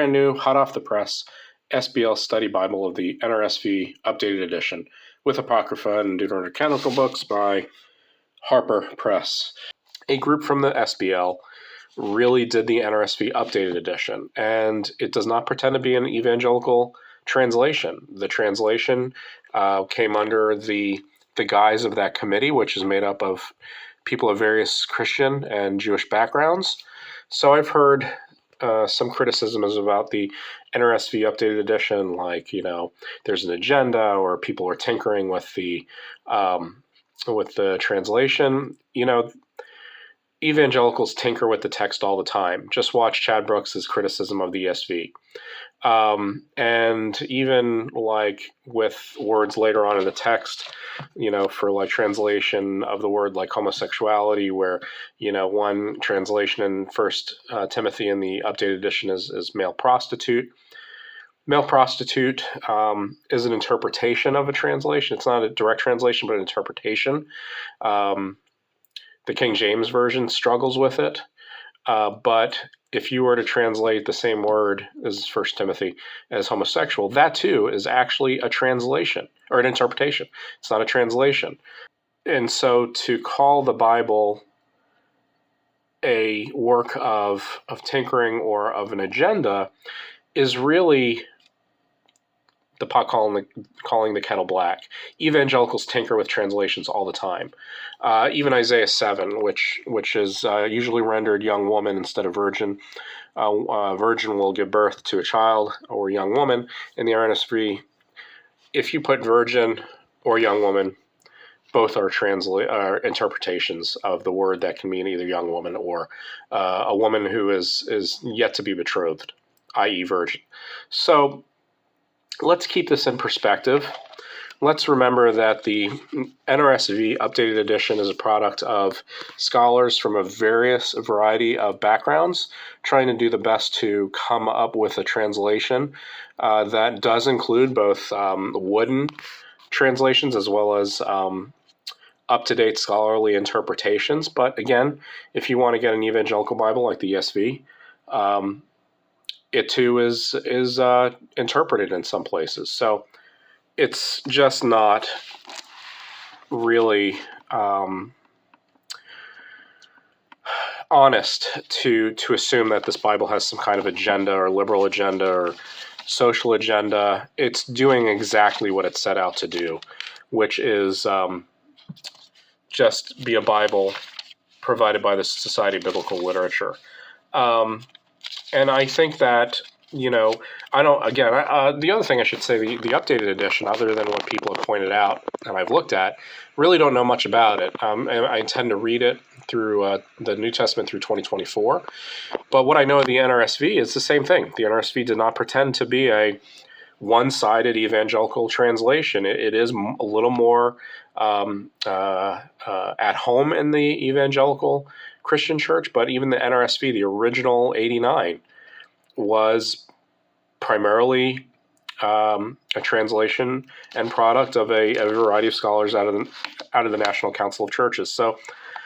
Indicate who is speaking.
Speaker 1: Brand new, hot off the press, SBL Study Bible of the NRSVue Updated Edition with Apocrypha and Deuterocanonical books by Harper Press. A group from the SBL really did the NRSVue Updated Edition, and it does not pretend to be an evangelical translation. The translation came under the guise of that committee, which is made up of people of various Christian and Jewish backgrounds. So I've heard some criticisms about the NRSVue Updated Edition, like, there's an agenda or people are tinkering with the translation. Evangelicals tinker with the text all the time. Just watch Chad Brooks's criticism of the ESV. And even like with words later on in the text, for like translation of the word like homosexuality, where, one translation in First Timothy in the updated edition is male prostitute. Male prostitute is an interpretation of a translation. It's not a direct translation, but an interpretation. The King James Version struggles with it. But if you were to translate the same word as First Timothy as homosexual, that too is actually a translation or an interpretation. It's not a translation. And so to call the Bible a work of tinkering or of an agenda is really the pot calling the kettle black. Evangelicals tinker with translations all the time. Even Isaiah 7, which is usually rendered young woman instead of virgin. Virgin will give birth to a child or young woman. In the NRSV, if you put virgin or young woman, both are interpretations of the word that can mean either young woman or a woman who is yet to be betrothed, i.e. virgin. So let's keep this in perspective. Let's remember that the NRSV Updated Edition is a product of scholars from a variety of backgrounds trying to do the best to come up with a translation that does include both wooden translations as well as up-to-date scholarly interpretations. But again, if you want to get an evangelical Bible like the ESV, it too is interpreted in some places. So it's just not really honest to assume that this Bible has some kind of agenda or liberal agenda or social agenda. It's doing exactly what it set out to do, which is just be a Bible provided by the Society of Biblical Literature. And I think that, the other thing I should say, the updated edition, other than what people have pointed out and I've looked at, really don't know much about it. And I intend to read it through the New Testament through 2024. But what I know of the NRSV is the same thing. The NRSV did not pretend to be a one-sided evangelical translation. It is a little more at home in the evangelical Christian church, but even the NRSV, the original 89, was primarily a translation and product of a variety of scholars out of the National Council of Churches. So